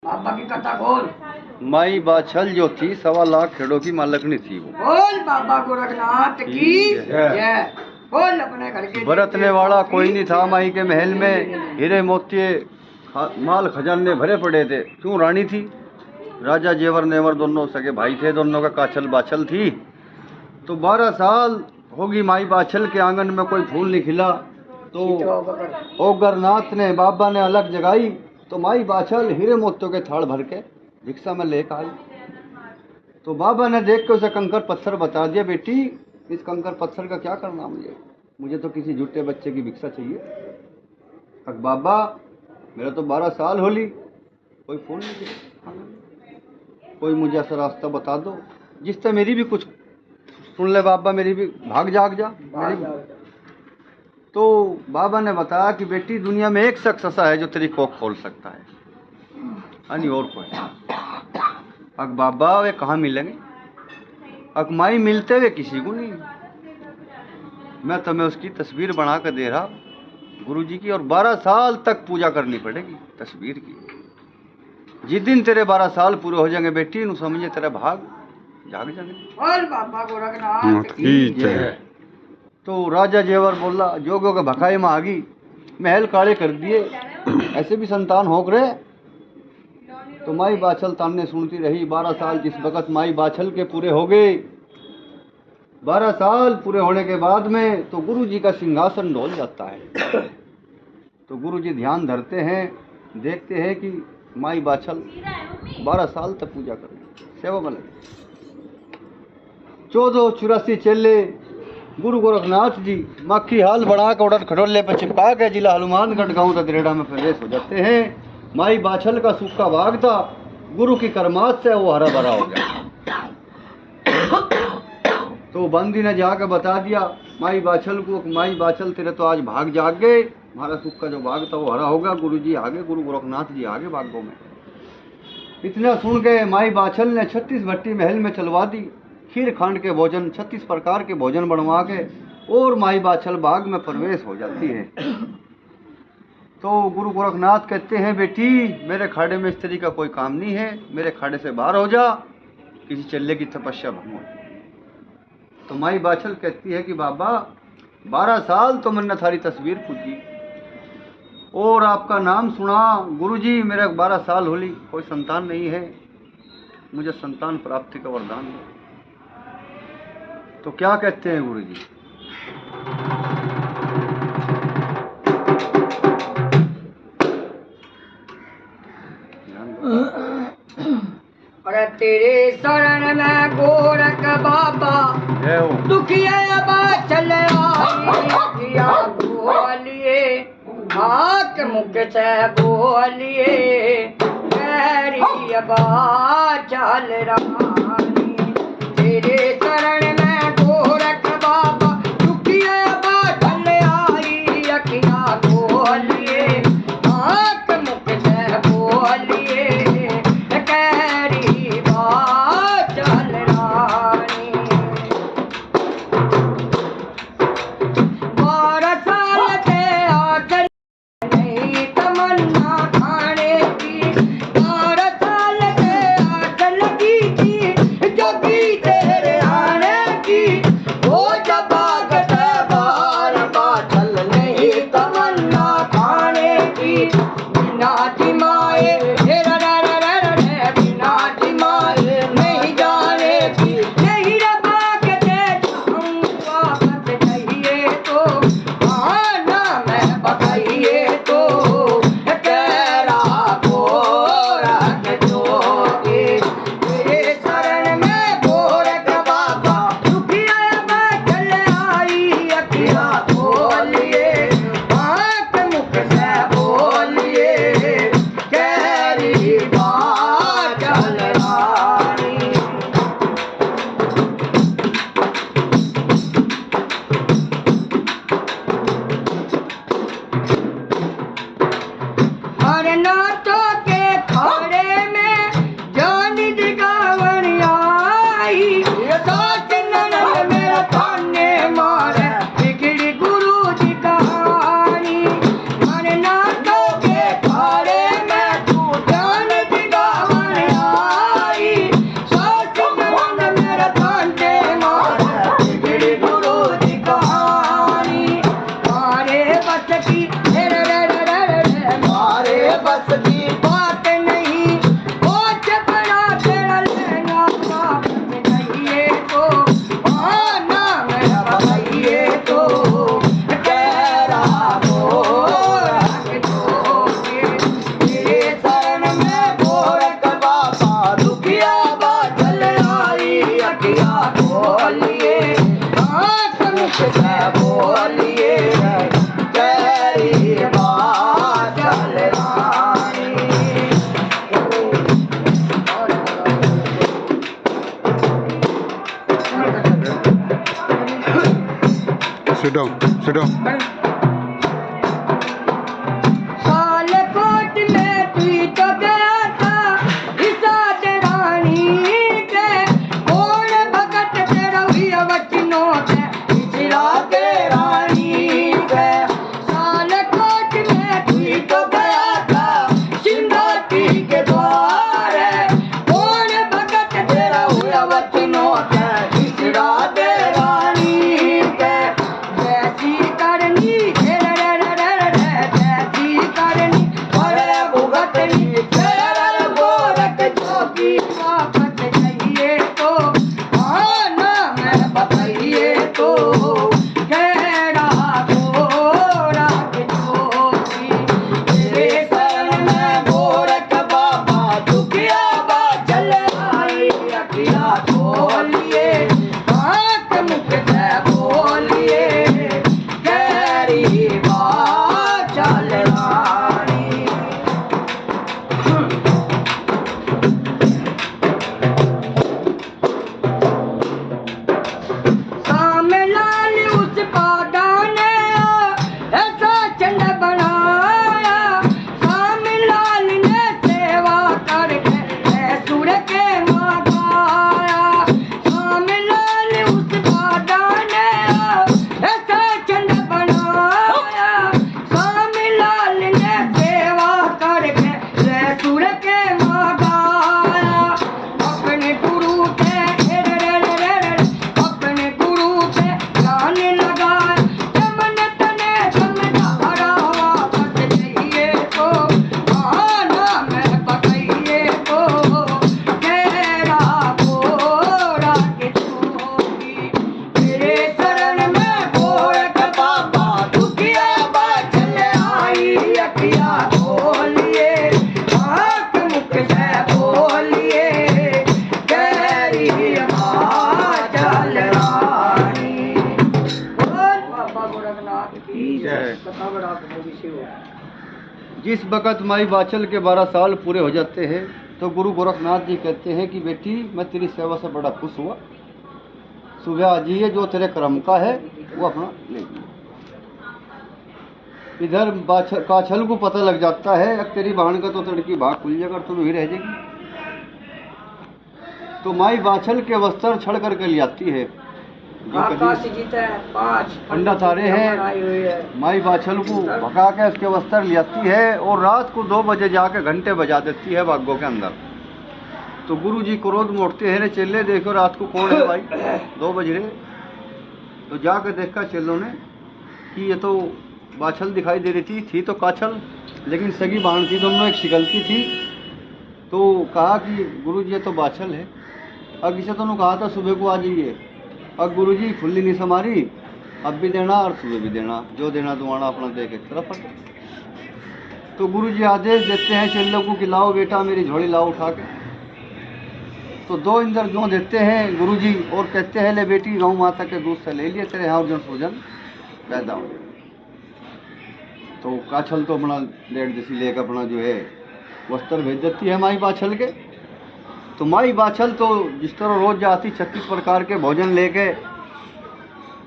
बाबा की कथा बोल। माई बाछल जो थी 1.25 खेड़ों की मालकनी थी वो। बोल बाबा गोरखनाथ की जय। बोल अपने घर के बरतने वाला कोई नहीं था माई के महल में। हीरे मोतिये माल खजाने भरे पड़े थे। क्यों? रानी थी। राजा जेवर नेवर दोनों सगे भाई थे। दोनों का काछल बाछल थी। तो 12 साल होगी माई बाछल के आंगन में कोई फूल नहीं खिला। तो ओगरनाथ ने बाबा ने अलग जगाई। तो माई बाछल हीरे मोतियों के थाल भर के भिक्षा में लेकर आई। तो बाबा ने देख के उसे कंकर पत्थर बता दिया, बेटी इस कंकर पत्थर का क्या करना मुझे तो किसी झूठे बच्चे की भिक्षा चाहिए। अब बाबा मेरा तो 12 साल होली, कोई फोन नहीं किया, कोई मुझे ऐसा रास्ता बता दो जिससे मेरी भी कुछ सुन ले बाबा, मेरी भी भाग जाग जा। तो बाबा ने बताया कि बेटी दुनिया में एक शख्स ऐसा है जो तेरी कोख खोल सकता है, यानी और कोई। अब बाबा वे कहाँ मिलेंगे? अब माई मिलते हुए किसी को नहीं। मैं तुम्हें उसकी तस्वीर बना कर दे रहा गुरुजी की, और 12 साल तक पूजा करनी पड़ेगी तस्वीर की। जिस दिन तेरे 12 साल पूरे हो जाएंगे बेटी, नु समझे तेरा भाग जाग जाएंगे। बोल बाबा गोरखनाथ की जय। तो राजा जेवर बोला, जोगों के भखाई में आ गई, महल काले कर दिए, ऐसे भी संतान हो रहे। तो माई बाछल ताने सुनती रही। 12 साल जिस वक्त माई बाछल के पूरे हो गए, 12 साल पूरे होने के बाद में तो गुरु जी का सिंहासन डोल जाता है। तो गुरु जी ध्यान धरते हैं, देखते हैं कि माई बाछल 12 साल तक पूजा कर सेवा में लगे। 1484 चेले गुरु गोरखनाथ जी मक्खी हाल बना कर उड़द खटोले पर चिपका के जिला हनुमानगढ़ गांव दरेड़ा में प्रवेश हो जाते हैं। माई बाछल का सूखा भाग था, गुरु की करमात से वो हरा भरा हो गया। तो बंदी ने जाकर बता दिया माई बाछल को, माई बाछल तेरे तो आज भाग जाग गए, हमारा सूखा जो भाग था वो हरा होगा। गुरु जी आगे, गुरु गोरखनाथ जी आगे भागों में। इतना सुन के माई बाछल ने 36 भट्टी महल में चलवा दी। खीर खांड के भोजन 36 प्रकार के भोजन बनवा के और माई बाछल बाग में प्रवेश हो जाती है। तो गुरु गोरखनाथ कहते हैं, बेटी मेरे खाड़े में स्त्री का कोई काम नहीं है, मेरे खाड़े से बाहर हो जा, किसी चल्ले की तपस्या भंग हो। तो माई बाछल कहती है कि बाबा 12 साल तो मैंने थारी तस्वीर पूजी और आपका नाम सुना। गुरुजी मेरा 12 साल होली, कोई संतान नहीं है, मुझे संतान प्राप्ति का वरदान है। तो क्या कहते हैं गुरुजी? अरे तेरे शरण में गोरख बाबा, दुखिया बाछल आई बोलिए, हाथ मुख से बोलिए, कैरी बाछल रानी। तेरे शरण में गोरख बाबा, दुखिया बाछल आई अखियाँ बोलिए, हाथ मुख से बोलिए, कैरी बाछल रानी। 12 साल से आकर नहीं तमन्ना खाने की, 12 साल से आग लगी थी जोगी तेरे आने Sit down. Sit down. Salkot में तू तो गया था इसाद रानी के कौन भगत तेरा हुआ वचनों के इजरा के रानी के सालकोट में तू तो गया था सिंगाती के द्वार कौन भगत तेरा हुआ वचनों के इजरा के रानी के जैसी करनी करनी बड़े भुगतनी तेरा गोरख जोगी वापस चाहिए तो आना मैं बताइए तो केड़ा गोरख जोगी तेरे शरण में गोरख बाबा दुखिया बा चल आई अखिया खोलिए आंख मुख से बोलिए केरी बात चल रानी सामे लाल उस पादा ने ऐसा चंड बनाया सामे लाल ने सेवा करके सुर के मागाया सामे लाल उस पादा ने ऐसा चंड बनाया सामे लाल ने सेवा करके सुर के मागाया अपने गुरु के अपने गुरु पे ज्ञान लगा मन तने समझारा वापस चाहिए तो आना मैं बताइए तो तेरा गोरा के जोगी तेरे शरण में गोरख बाबा दुखिया बा चल आई अखिया खोलिए आंख मुख से बोलिए तेरी बात चल रानी बोल बाबा गोरखनाथ की जय। कथा बड़ा भविष्य हो जिस वक़्त माई बाचल के 12 साल पूरे हो जाते हैं तो गुरु गोरखनाथ जी कहते हैं कि बेटी मैं तेरी सेवा से बड़ा खुश हुआ, सुबह आ जाइए, जो तेरे कर्म का है वो अपना ले लीजिए। इधर काछल को पता लग जाता है अब तेरी बहन का तो तड़की भाग खुल जाएगा और तुम ही रह जाएगी। तो माई बाछल के वस्त्र छड़ करके ले आती है। जो आकाश कभी जीता है 5 पंडित आ रहे हैं, आई हुई है माई बाछल को भगा के उसके वस्त्र ले आती है और रात को 2 बजे जाके घंटे बजा देती है बागों के अंदर। तो गुरु जी क्रोध में उठते हैं, रे चेले देखो रात को कौन है भाई, 2 बज रहे। तो जाकर देखा चेलों ने कि ये तो बाछल दिखाई दे रही थी तो काछल, लेकिन सगी बहन थी, दोनों एक शिकलती थी। तो कहा कि गुरु जी ये तो बाछल है। अब इसे तो उन्होंने कहा था सुबह को आ जाइए, अब गुरु जी फुल्ली नहीं समारी, अब भी देना और सुबह भी देना, जो देना दुआना अपना दे के तरफ हटे। तो गुरु जी आदेश देते हैं चेलों को कि लाओ बेटा मेरी झोली लाओ उठा के। तो 2 इंद्र जो देते हैं गुरु जी और कहते हैं ले बेटी गौ माता के दूध से ले लिए तेरे यहाँ अर्जुन सूजन पैदा हो। तो काछल तो अपना 1.5 जैसी लेकर अपना जो है वस्त्र भेज देती है माई बाछल के। तो माई बाछल तो जिस तरह रोज जाती 36 प्रकार के भोजन लेके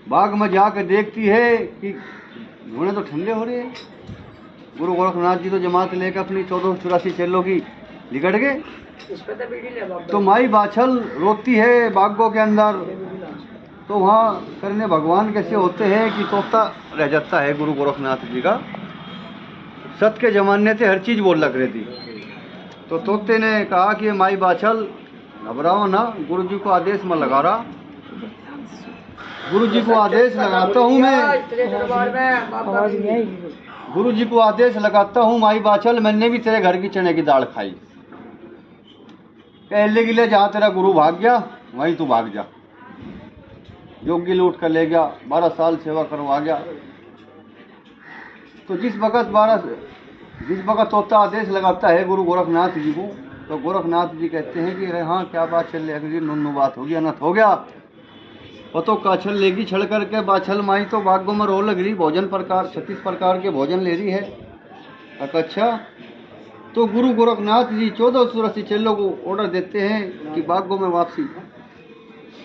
बाग में जाकर देखती है कि घोड़े तो ठंडे हो रहे हैं। गुरु गोरखनाथ जी तो जमात लेकर अपनी 1484 चेलों की निकट गए। इस पे तो बीड़ी ले बाबा तो माई बाछल रोती है बागों के अंदर। तो वहाँ करने भगवान कैसे होते हैं कि तोता रह जाता है गुरु गोरखनाथ जी का। सत के जमाने से हर चीज़ बोल लग रही थी। तो तोते ने कहा कि माई बाछल घबराओ ना, गुरु जी को आदेश में लगा रहा, गुरु जी को आदेश लगाता हूँ मैं, गुरु जी को आदेश लगाता हूँ माई बाछल मैंने भी तेरे घर की चने की दाल खाई। कहले गिले जहाँ तेरा गुरु भाग गया वहीं तू भाग जा। योगी लूट कर ले गया, 12 साल सेवा करवा गया। तो जिस वक़्त तोता आदेश लगाता है गुरु गोरखनाथ जी को, तो गोरखनाथ जी कहते हैं कि अरे हाँ क्या बात चल रही, नुन्नू बात हो गया, अनथ हो गया। वो तो काछल लेगी छड़ करके बाछल माई तो बागों में रो लग रही, भोजन प्रकार 36 प्रकार के भोजन ले रही है। अच्छा, तो गुरु गोरखनाथ जी 1484 चेलों को ऑर्डर देते हैं कि बागों में वापसी,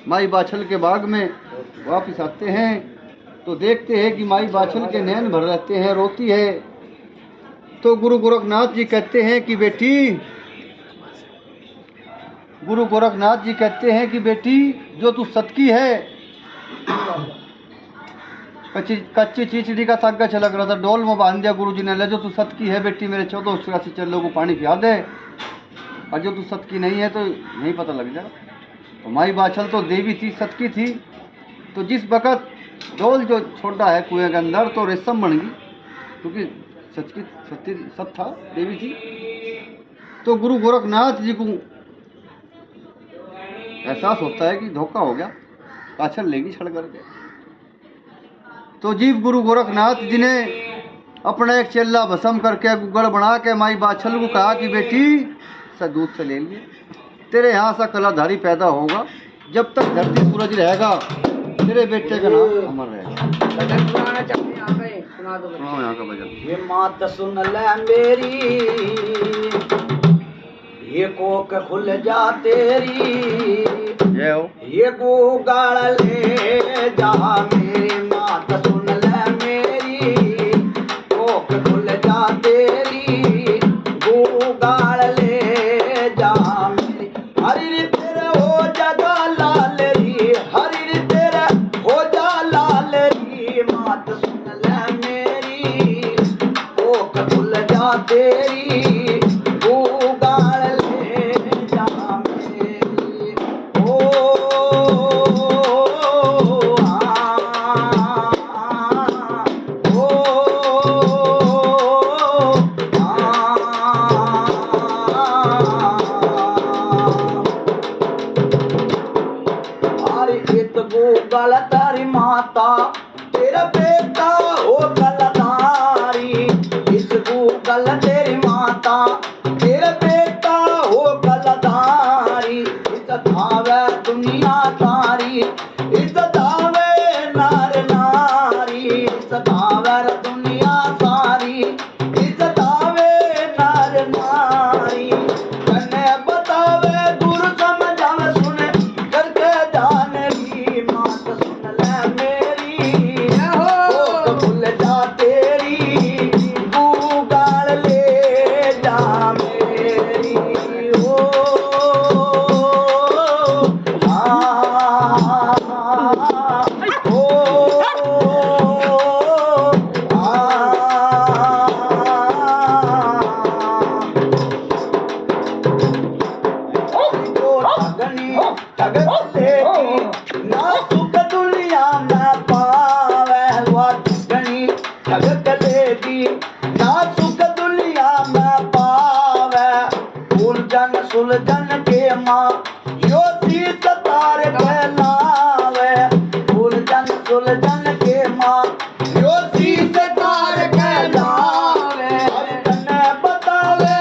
माई बाछल के बाग में वापस आते हैं। तो देखते हैं कि माई बाछल के नैन भर रहते हैं, रोती है। तो गुरु गोरखनाथ जी कहते हैं कि बेटी, गुरु गोरखनाथ जी कहते हैं कि बेटी जो तू सतकी है, कच्ची चीचड़ी का तागा छलक रहा था, डोल में बांध दिया गुरु जी ने, ले जो तू सतकी है बेटी मेरे 1484 चल्लों को पानी पिया दे, और जो तू सतकी नहीं है तो नहीं पता लग जाएगा। तो माई बाछल तो देवी थी, सतकी थी। तो जिस वक़्त डोल जो छोड़ा है कुएं के अंदर तो रेशम बन गई, क्योंकि सचकी सत्य सत था, देवी थी। तो गुरु गोरखनाथ जी को एहसास होता है कि धोखा हो गया, काछल लेगी छड़ करके। तो जीव गुरु गोरखनाथ जी ने अपना एक चेला भस्म करके गुगड़ बना के माई बाछल को कहा कि बेटी दूध से ले लिए, तेरे यहाँ सा कलाधारी पैदा होगा, जब तक धरती सूरज रहेगा तेरे बेटे का नाम अमर रहेगा। सुनाओ यहाँ का भजन। ये मात सुन ले मेरी, ये कोक खुल जा तेरी, ये गूगल ले जा मेरी, मात सुन ले मेरी, कोक खुल जा तेरी, गूगल ले जा मेरी। हरी तेरे हो जागा लाल री, हरी तेरे हो जा लाल री, मात सुन ले मेरी, कोक खुल जा तेरी, गूगल ले जा मेरी। ओ गूगल तारी माता, तेरा बेटा हो गलदारी, इस गूगल तेरी माता, तेरा बेटा हो गलदारी, इस धावे दुनिया तारी, इस धावे नार नारी, इस धावे दुनिया सारी, इस धावे नार नारी। कन्ने बतावे गुरु समझावे सुने करके जान री, मात सुन ले मेरी, कोक खुल जा तेरी, गूगल ले जा मेरी। ओ ना सुख दुनिया में पावे, वो ठगनी ठग लेगी, ना सुख दुनिया में पावे, उलझन सुलझन के माँ यो सीत तार कहलावे, उलझन सुलझन के माँ यो सीत तार कहलावे। तने बतावे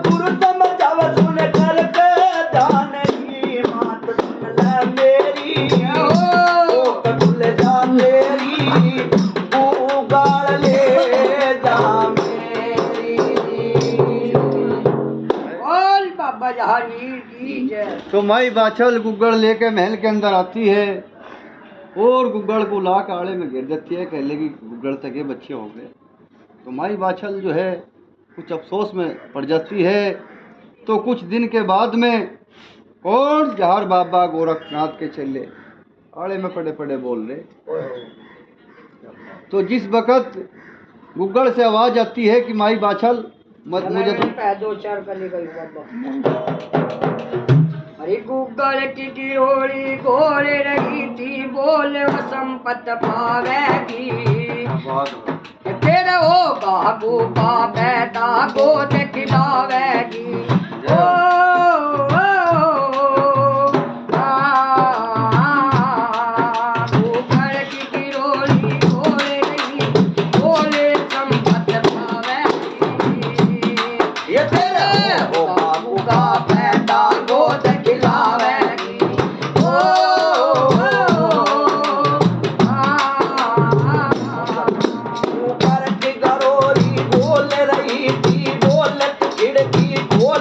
गुरु समझावे सुने करके जान की, मात सुन ले मेरी, कोक खुल जा तेरी, गूगल ले जा मेरी। बोल बाबा जहांगीर की जय। तो माई बाछल गुग्गड़ लेके महल के अंदर आती है और गुग्गड़ को ला के आड़े में गिर देती है, कह लेगी गुग्गड़ तक के बच्चे हो गए। तो माई बाछल जो है कुछ अफसोस में पड़ जाती है। तो कुछ दिन के बाद में कौन जहार बाबा गोरखनाथ के चेले आड़े में पड़े पड़े बोल रहे। तो जिस वक़्त गुग्गड़ से आवाज़ आती है कि माई बाछल मत मुझे तो दो चार कली गई बाबा। अरे गुग्गड़ की किरोड़ी गोरे रही थी, बोले वो संपत पावेगी, तेरा होगा गोपा बेटा गोद खिलावेगी। गुग्गड़ की किरोड़ी गोरे रही, बोले संपत पावेगी, ये तेरा होगा बेटा गोद खिलावेगी। ऊपर की गरोरी बोल रही थी, बोलत खिड़की खोल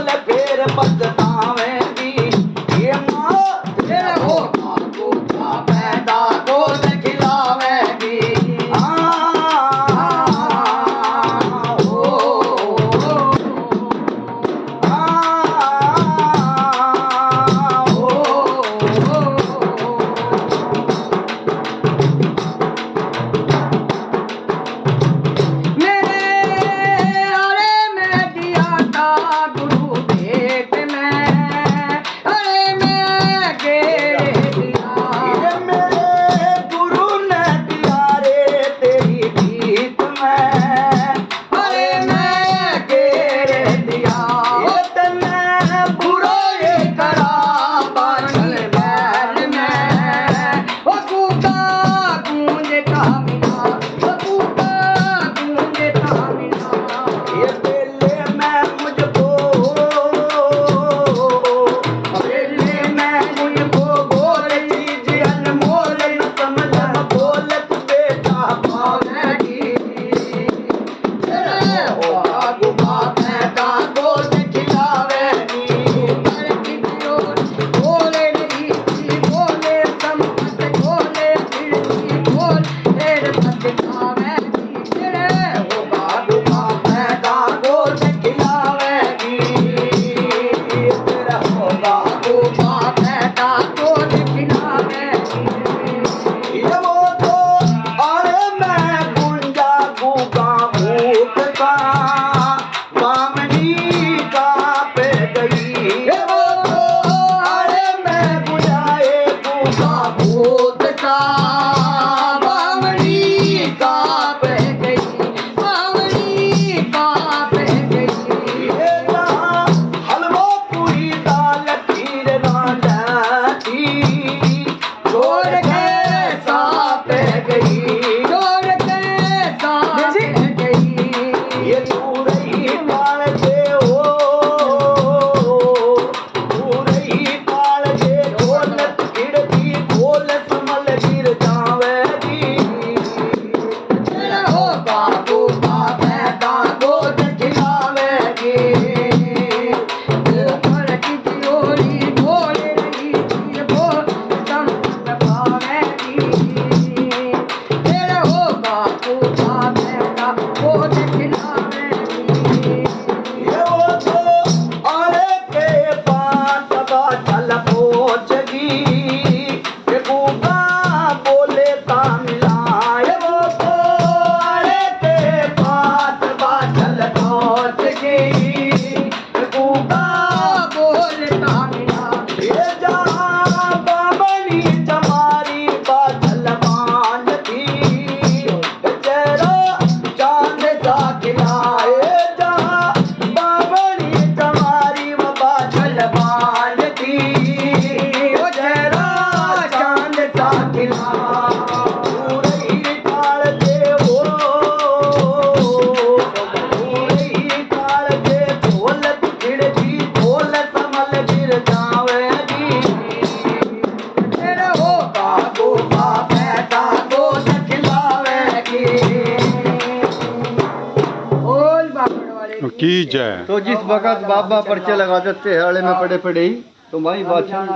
की जय। तो जिस वक्त बाबा पर्चे लगा देते हैं आड़े में पड़े पड़े ही, तो माई बाछल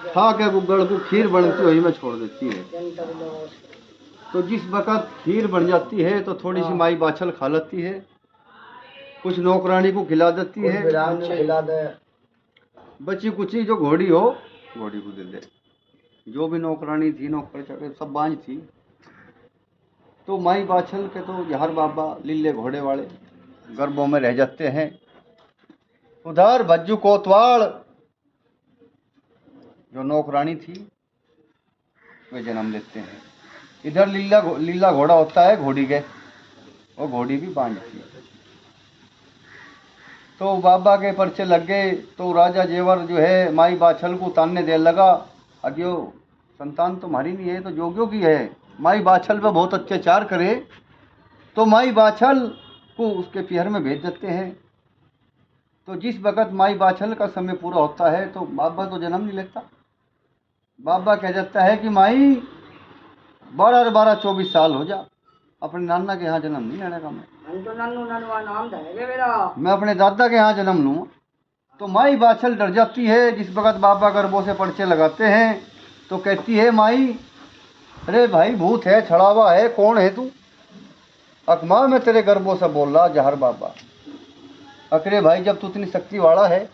खा के गुगड़ को खीर बनती हुई में छोड़ देती है। तो जिस वक्त खीर बन जाती है तो थोड़ी सी माई बाछल खा लेती है, कुछ नौकरानी को खिला देती है, खिला दे। बची कुची जो घोड़ी हो घोड़ी को दे दे। जो भी नौकरानी थी नौकर चाकर सब बांझ थी। तो माई बाछल के तो जहर बाबा लीले घोड़े वाले गर्भों में रह जाते हैं। उधर भज्जू कोतवाल जो नौकरानी थी वे जन्म लेते हैं। इधर लीला घोड़ा होता है घोड़ी के, और घोड़ी भी बांझ थी। तो बाबा के पर्चे लग गए तो राजा जेवर जो है माई बाछल को तानने दे लगा, अज्ञो संतान तुम्हारी नहीं है तो जोगियों की है। माई बाछल पे बहुत अत्याचार करे तो माई बाछल को उसके पिहर में भेज देते हैं। तो जिस वक्त माई बाछल का समय पूरा होता है तो बाबा तो जन्म नहीं लेता। बाबा कह जाता है कि माई 12-24 साल हो जा, अपने नाना के यहाँ जन्म नहीं लेने का मैं अपने दादा के यहाँ जन्म लूँ। तो माई बाछल डर जाती है। जिस वक्त बाबा गर्भों से पर्चे लगाते हैं तो कहती है माई, अरे भाई भूत है, छड़ावा है, कौन है तू? अकमा मैं तेरे गर्भों से बोल रहा जहर बाबा। अकरे भाई जब तू इतनी शक्ति वाला है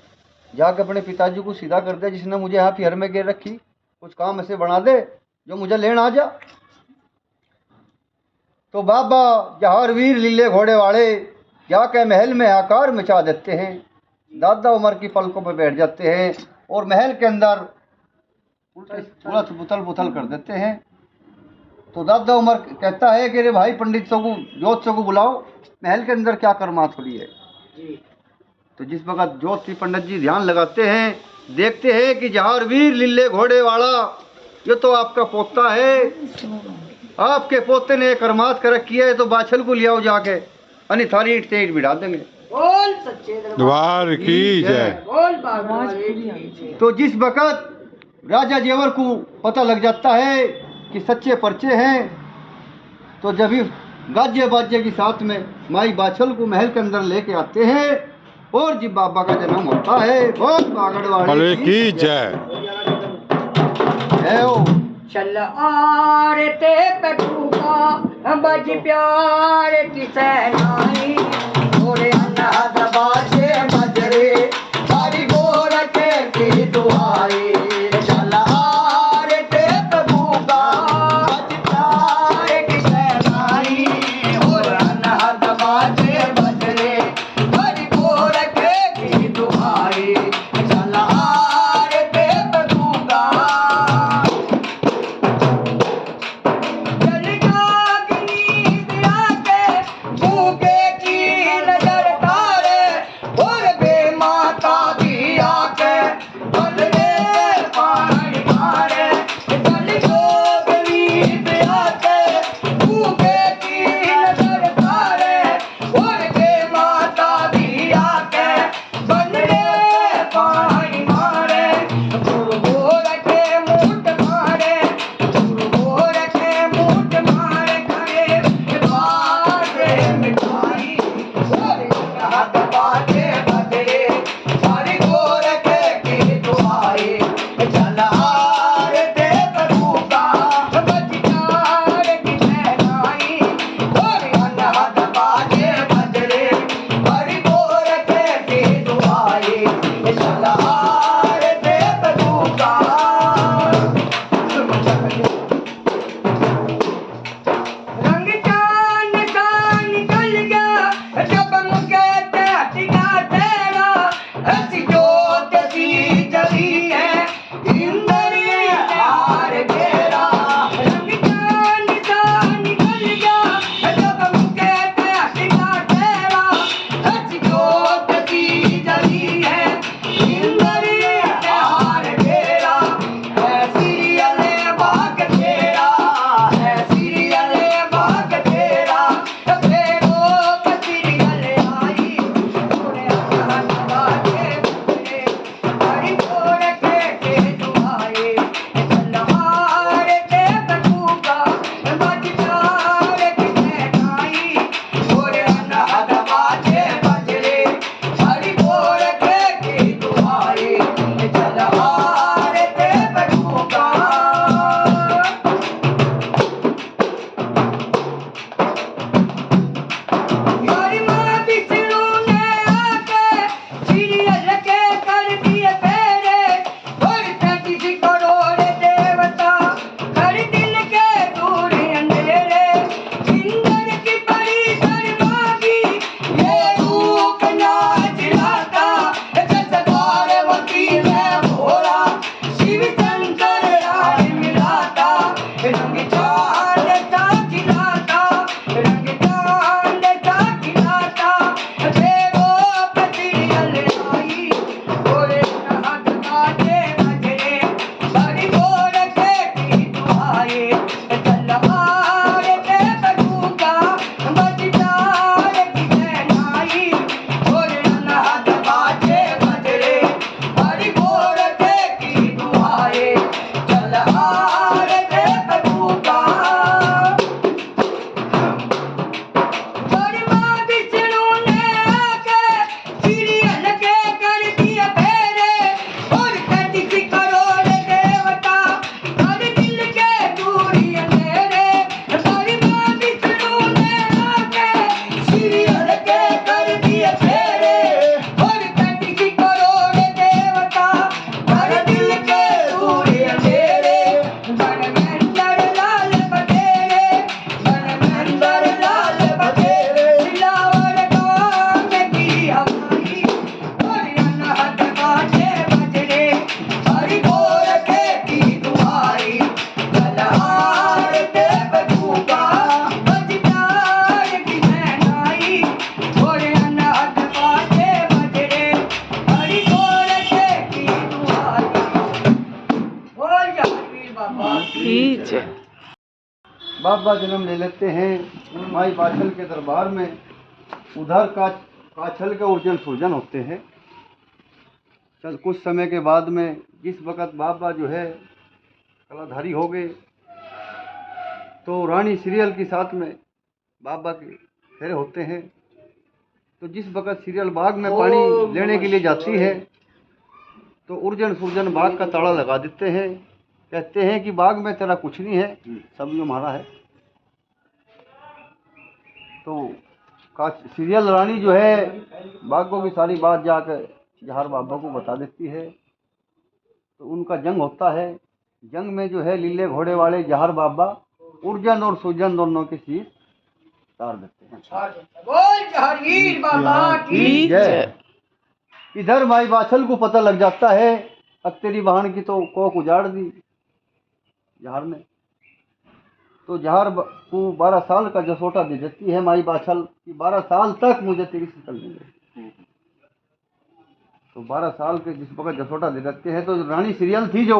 जाके अपने पिताजी को सीधा कर दे, जिसने मुझे यहाँ पिहर में गिर रखी, कुछ काम ऐसे बना दे जो मुझे लेना आ जा। तो बाबा जहर वीर लीले घोड़े वाले जाके महल में आकार मचा देते हैं। दादा उमर की पलकों पर बैठ जाते हैं और महल के अंदर उथल पुथल कर देते हैं। तो दादा उमर कहता है कि रे भाई पंडितों को ज्योतिषों को बुलाओ, महल के अंदर क्या कर्मा थोड़ी है। तो जिस वक्त ज्योतिषी पंडित जी ध्यान लगाते हैं, देखते हैं कि जहार वीर लीले घोड़े वाला ये तो आपका पोता है, आपके पोते ने करमात कर रखी है, तो बाछल को लियाओ जाके, अनि थारी ईंट से ईंट बिठा देंगे। बोल सच्चे द्वार की जय। बोल बाबा की। तो जिस वक्त राजा जेवर को पता लग जाता है कि सच्चे पर्चे हैं, तो जब ही गाजे बाजे के साथ में माई बाछल को महल के अंदर लेके आते हैं और जब बाबा का जन्म होता है। बहुत बागड़वाड़ी की जय। है ओ। चल आरते पटूका बज प्यार की सहनाई, थोड़े अनाथ बाजे बजरे हरि गोरख की दुआई। चल आरते पटूका बज प्यार की सहनाई, और अनाथ बाजे बजरे हरि गोरख की दुआई। चल आरते पटूका जल जागनी दिया के भूखे की चांद सा खिलाता रंग चांद सा खिलाता तेरो पतियल आई गोरे हाथ बाजे बजरे बड़ी गोर के की दुआए तलवार पे बंदूका मजदार की नाई गोरे हाथ बाजे बजरे बड़ी गोर के की दुआए तलवार पे बंदूका बड़ी माँ विष्णु ने आके सीरियल के कर दिए फेरे और कटी सी करोड़ देवता हर दिल के दूरी अंधेरे बड़ी माँ विष्णु ने आके सीरियल के कर दिए फेरे और कटी सी करोड़ देवता हर दिल के दूरी अंधेरे बनमेंदर लाल बतेरे बनमेंदर लाल बतेरे सिलावर गाँव की हमारी और अनहद बाजे बजरे हरि गोर के की दुआई कलहार पे बंदूका मजदार की नाई और अनहद बाजे बजरे हरि गोर के की दुआई बोल जा वीर बाबा बाबा जन्म ले लेते हैं माई बाछल के दरबार में। उधर का काछल के उर्जन सुरजन होते हैं। चल कुछ समय के बाद में जिस वक़्त बाबा जो है कलाधारी हो गए तो रानी सीरियल के साथ में बाबा के फेरे होते हैं। तो जिस वक़्त सीरियल बाग में पानी लेने के लिए जाती है तो उर्जन सुरजन बाग का ताला लगा देते हैं। कहते हैं कि बाग में तेरा कुछ नहीं है, सब जो हमारा है। तो सीरियल रानी जो है बागों की सारी बात जाकर जहर बाबा को बता देती है। तो उनका जंग होता है। जंग में जो है लीले घोड़े वाले जहर बाबा उर्जन और सुजन दोनों के शीश तार देते हैं। बोल जहरीर बाबा की जय। इधर माई बाछल को पता लग जाता है अब तेरी बहन की तो कोख उजाड़ दी जहर ने। तो जहर को 12 साल का जसोटा दे देती है माई बाछल कि 12 साल तक मुझे तेरी शिकल नहीं देगी। तो 12 साल के जिस वक्त जसोटा दे देते हैं तो रानी सीरियल थी जो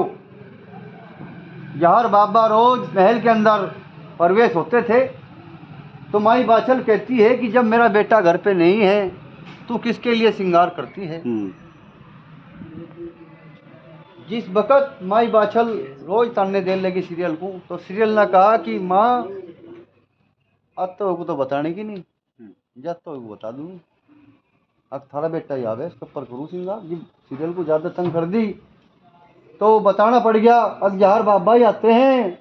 जहर बाबा रोज महल के अंदर प्रवेश होते थे। तो माई बाछल कहती है कि जब मेरा बेटा घर पे नहीं है तू किसके लिए श्रृंगार करती है। जिस वक़्त माई बाछल रोज ताने देने लगी सीरियल को तो सीरियल ने कहा कि माँ अब तो बताने की नहीं, जब तो बता दूँगी अब थारा बेटा ही आवे इसके ऊपर करूँ श्रृंगार। जब सीरियल को ज़्यादा तंग कर दी तो बताना पड़ गया अब जहर बाबा ही आते हैं।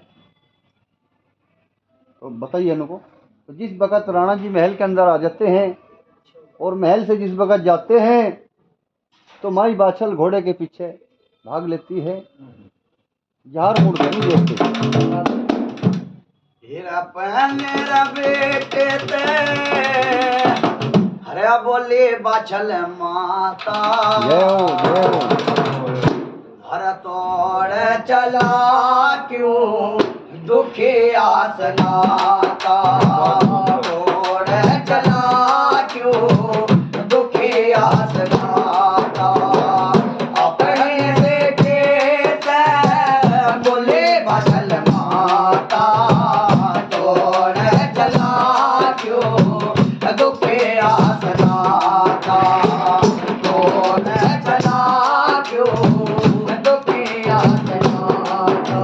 तो बताइए इनको। तो जिस वक़्त राणा जी महल के अंदर आ जाते हैं और महल से जिस वक़्त जाते हैं तो माई बाछल घोड़े के पीछे भाग लेती है। जहर मुड़ के नहीं देखते। मेरा बेटे ते हरे बोले बाछल माता हर तोड़ चला क्यों दुखी आसनाता तोड़ चला क्यों दुखी आसनाता अपने बेटे से बोले बाछल माता तोड़ चला क्यों दुखी आसनाता तोड़ चला क्यों दुखी आसनाता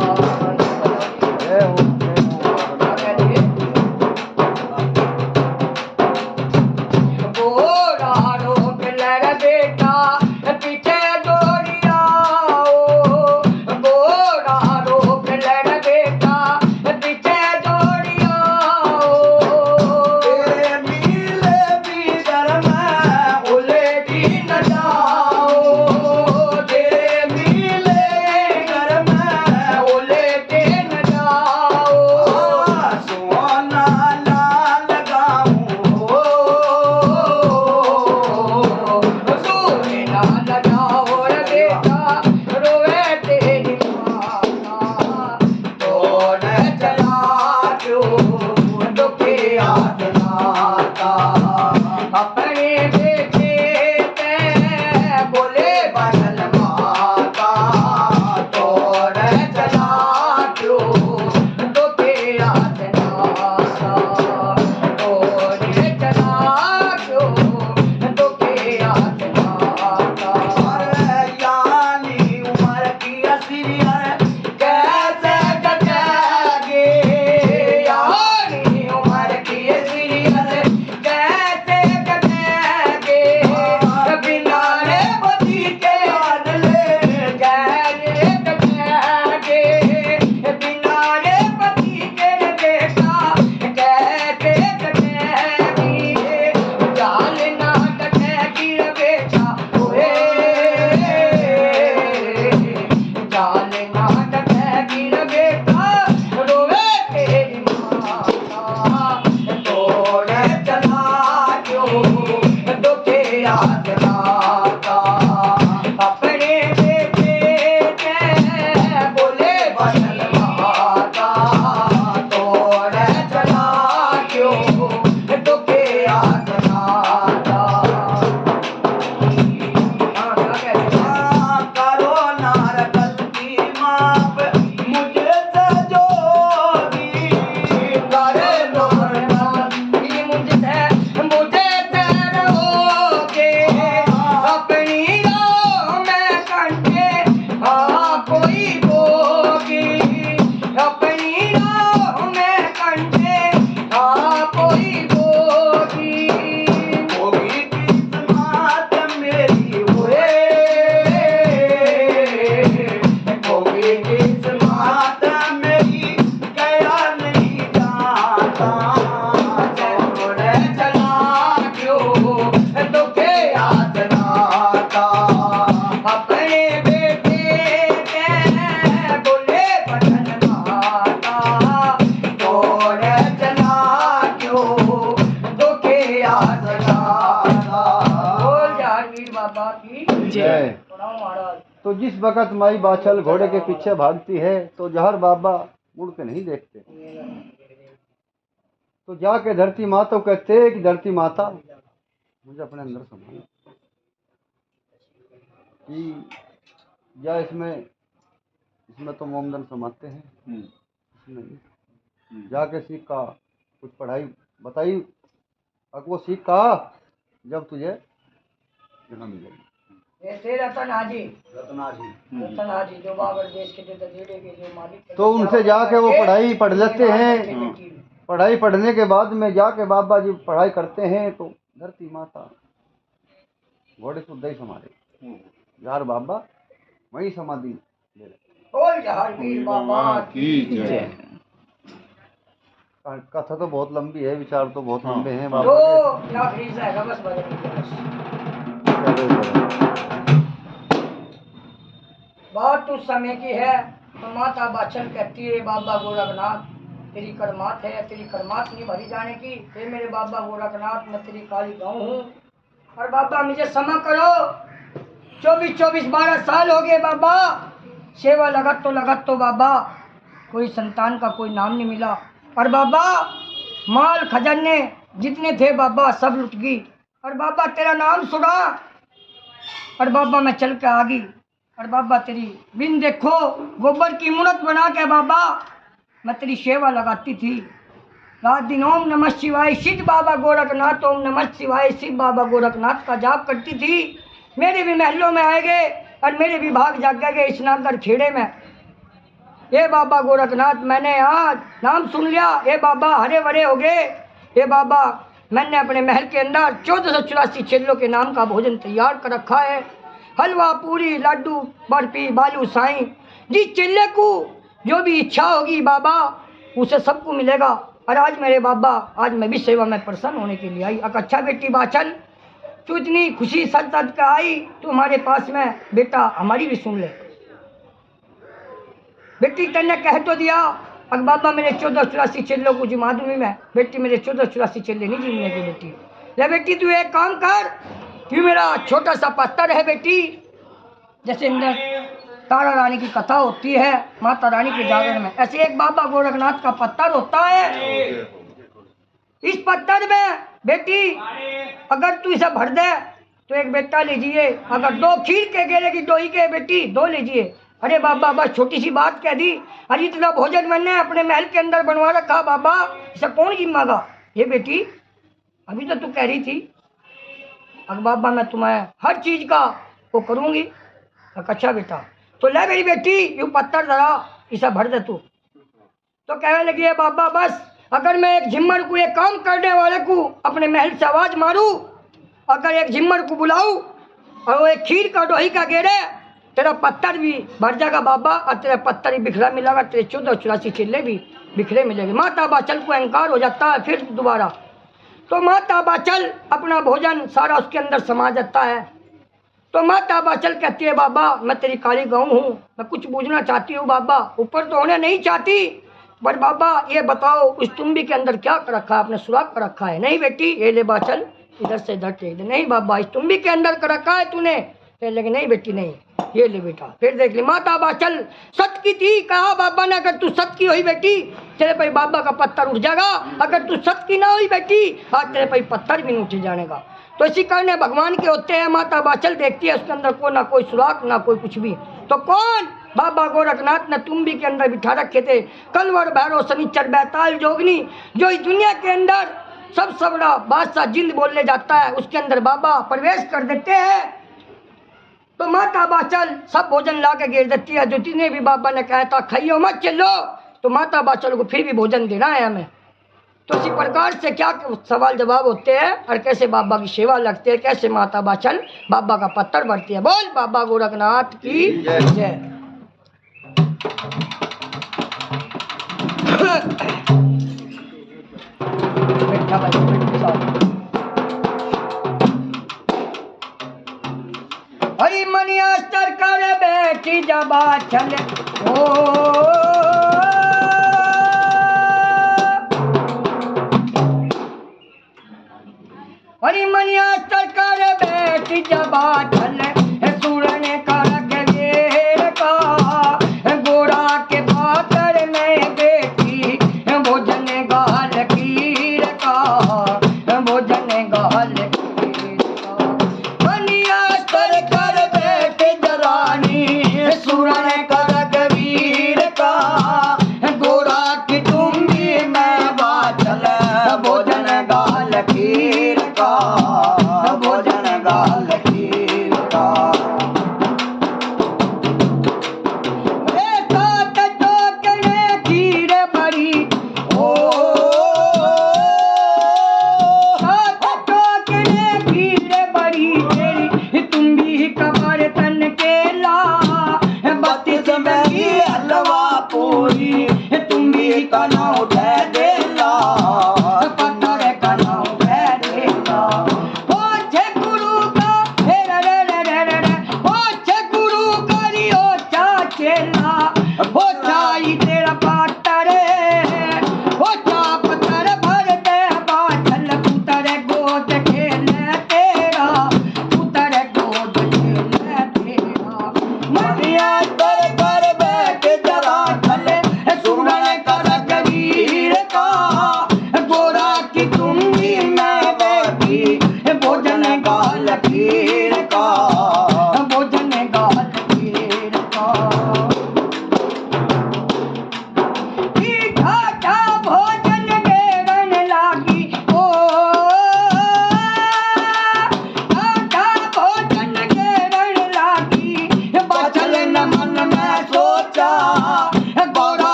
वक्त माई बाछल घोड़े के पीछे भागती है तो जहर बाबा मुड़ के नहीं देखते। तो जाके धरती माता को कहते हैं कि धरती माता मुझे अपने अंदर संभाल कि या इसमें तो मोमदन समाते हैं, इसमें नहीं। जाके सीख का कुछ पढ़ाई बताई, अब वो सीख का जब तुझे जगह मिलेगी। ऐसे रतन हाजी जो बाबर देश के जो दजीड़े के जो मालिक, तो उनसे जाके वो पढ़ाई पढ़ लेते हैं। पढ़ाई पढ़ने के बाद में जाके बाबा जी पढ़ाई करते हैं तो धरती माता घोड़े से उदय समाधि यार बाबा वही समाधि ले ले। बोल जहर वीर बाबा की जय। कथा तो बहुत लंबी है, विचार तो बहुत लंबे हैं जो बाबा के। ना फ्रीज है बस बहुत उस समय की है। तो माता बाचल कहती है बाबा गोरखनाथ तेरी करमात है, तेरी करमात नहीं भरी जाने की। हे मेरे बाबा गोरखनाथ मैं तेरी काली गाँव हूँ और बाबा मुझे क्षमा करो। 24 साल हो गए बाबा, सेवा लगत तो बाबा कोई संतान का कोई नाम नहीं मिला। और बाबा माल खजाने जितने थे बाबा सब लुट गई। और बाबा तेरा नाम सुना और बाबा मैं चल के आ गई। और बाबा तेरी बिन देखो गोबर की मूर्त बना के बाबा मैं तेरी सेवा लगाती थी रात दिन। ओम नमः शिवाय शिव बाबा गोरखनाथ, ओम नमः शिवाय शिव बाबा गोरखनाथ का जाप करती थी। मेरे भी महलों में आए गए और मेरे भी भाग जाग गए स्नानगर खेड़े में। ये बाबा गोरखनाथ मैंने आज नाम सुन लिया, ये बाबा हरे भरे हो गए। ये बाबा मैंने अपने महल के अंदर 1484 चेलों के नाम का भोजन तैयार कर रखा है। हलवा पूरी लड्डू बर्फी बालू साईं, जिस चेले को जो भी इच्छा होगी बाबा उसे सबको मिलेगा। और आज मेरे बाबा आज मैं भी सेवा में प्रसन्न होने के लिए आई। अच्छा बेटी बाचल तू इतनी खुशी सच सच का आई, तू हमारे पास में बेटा हमारी भी सुन ले। बेटी तेने कह तो दिया अब बाबा मेरे 1484 चेलों को जिमा दूंगी मैं। बेटी मेरे 1484 चेले नहीं जीने की बेटी। ले बेटी तू एक काम कर, तू मेरा छोटा सा पत्थर है बेटी, जैसे अंदर तारा रानी की कथा होती है माता रानी के जागरण में, ऐसे एक बाबा गोरखनाथ का पत्थर होता है। इस पत्थर में बेटी अगर तू इसे भर दे तो एक बेटा लीजिए, अगर 2 खीर के गेरे की डोई के बेटी 2 लीजिए। अरे बाबा बस छोटी सी बात कह दी। अरे इतना भोजन मैंने अपने महल के अंदर बनवा रखा बाबा, इसे कौन जिम्मागा। ये बेटी अभी तो तू कह रही थी अब बाबा मैं तुम्हें हर चीज का वो करूँगी। अच्छा बेटा तो ले मेरी बेटी यूँ पत्थर धरा इसे भर दे तू। तो कहने लगी है बाबा बस अगर मैं एक झिम्मर को एक काम करने वाले को अपने महल से आवाज मारूं, अगर एक झिम्मर को बुलाऊं और वो एक खीर का डोही का गेरे तेरा पत्थर भी भर जाएगा बाबा और तेरा पत्थर ही बिखरा मिलेगा, तेरे 1484 चेले भी बिखरे मिलेंगे। माता बाचल को अहंकार हो जाता है फिर दोबारा। तो माता बाचल अपना भोजन सारा उसके अंदर समा जाता है। तो माता बाचल कहती है बाबा मैं तेरी काली गऊ हूँ, मैं कुछ पूछना चाहती हूँ बाबा, ऊपर तो होने नहीं चाहती पर बाबा ये बताओ उस तुम्बी के अंदर क्या कर रखा है, आपने सुराख कर रखा है। नहीं बेटी ये ले बाचल इधर से इधर टेक दे। नहीं बाबा इस तुम्बी के अंदर कर रखा है तूने। लेकिन नहीं बेटी नहीं, ये ले बेटा। फिर देख ली माता बाचल सत की थी, कहा बाबा ने अगर तू सत की हुई बेटी तेरे पर बाबा का पत्थर उठ जाएगा, अगर तू सत की ना हुई बेटी आज तेरे पर पत्थर भी नहीं उठ जाएगा। तो इसी कारण भगवान के होते हैं। माता बाचल देखती है उसके अंदर को ना कोई सुराख ना कोई कुछ भी। तो कौन बाबा गोरखनाथ ने तुम्बी के अंदर बिठा रखे थे कलवर भैरव शनिचर बैताल जोगनी, जो इस दुनिया के अंदर सबसे बड़ा बादशाह जिंद बोलने जाता है उसके अंदर बाबा प्रवेश कर देते हैं। तो माता बाचल सब भोजन ला के गिर देती है। जो जिन्हें भी बाबा ने कहा था खाइयो मत चलो, तो माता बाचल को फिर भी भोजन देना है हमें। तो इसी प्रकार से क्या सवाल जवाब होते हैं और कैसे बाबा की सेवा लगती है, कैसे माता बाचल बाबा का पत्थर भरती है। बोल बाबा गोरखनाथ की जय। बैठा भाई हरी मनिया स्तर कर बैठी जब चले ओ हरी मनिया स्तर कर बैठी जब चले सूरन कर गे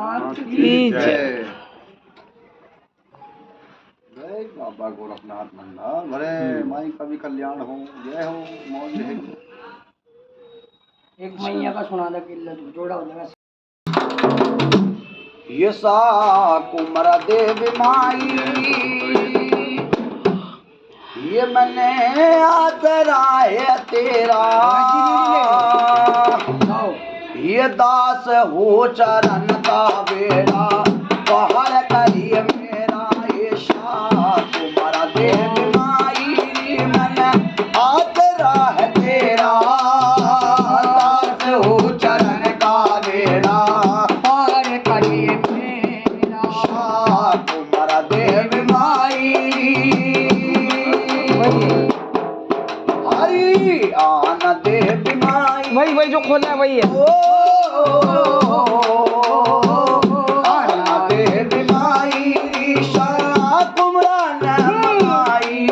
गोरखनाथ की जय। जय बाबा गोरखनाथ मंडल। अरे माई का भी कल्याण हो, जय हो, मौज है। एक मैया का सुना दे किल्ला जोड़ा हो जाएगा। ये सा कुमरा देवी माई, ये मैंने आसरा है तेरा, ये दास हो चरण का बेड़ा बाहर करिए मेरा। ये शाह कुमरा देवी माई, मैंने आसरा है तेरा, दास हो चरण का बेड़ा पार करिए मेरा। शाह कुमरा देवी माई, हरि आन देवी माई। वही जो खोला है वही है। आन देवी माई, शाह कुमरा माई,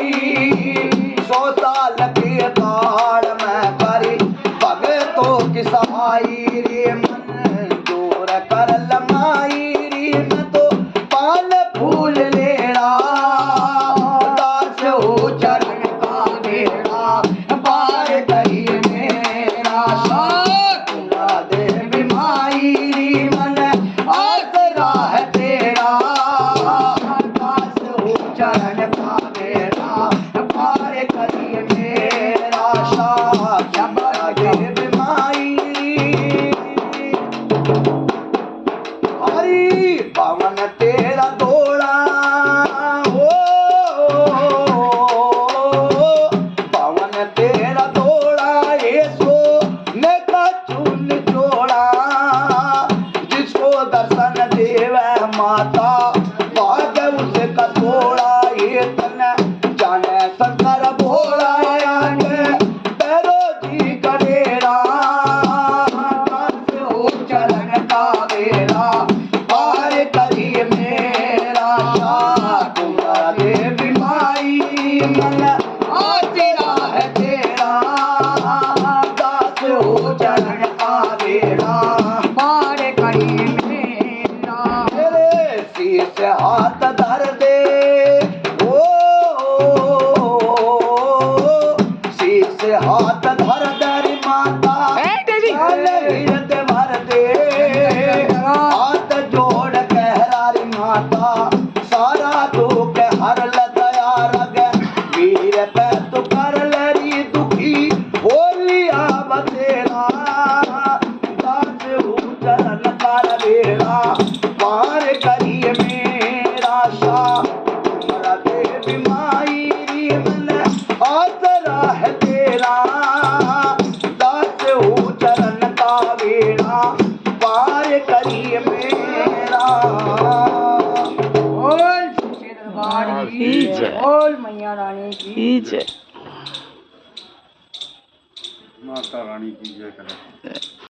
100 साल के काल में करी भगतों की सहाई रे, मंजूर कर लमाई रे, मैं तो पान फूल लेड़ा, दास हो चरण का बेड़ा पार करिए मेरा। शाह कुमरा देवी माई रे, मन आसरा है तेरा, दास हो चरण का बेड़ा पार करिए मेरा। शाह कुमरा देवी माई, हरि पवन तेरा दौड़ा, पवन तेरा दौड़ा, ये सो नेता चूल जोड़ा, जिसको दर्शन देवे माता भाग उसका तोड़ा। ये तन जाने शंकर भोला, पैरो जी करेरा, दास हो चरण का बेड़ा पार करिए मेरा। शाह कुमरा देवी माई, मन आसरा है तेरा, दास हो चरण का बेड़ा पार करिए मेरा। तेरे शीश हाथ धर दे, ओ शीश हाथ धर दे माता, हृदय भर दे, हाथ जोड़ कहरारी माता, सारा दुख हर लदया रग, वीर पे तो कर लरी दुखी बोलिया बतेरा, दास हो चरण कर बेड़ा पार करिए मेरा। शाह कुमरा देवी माई, मन आसरा है तेरा, दास हो चरण का बेड़ा पार करिए मेरा। बोल सच्चे दरबार की जय। बोल मैया रानी की जय। माता रानी की जय करें।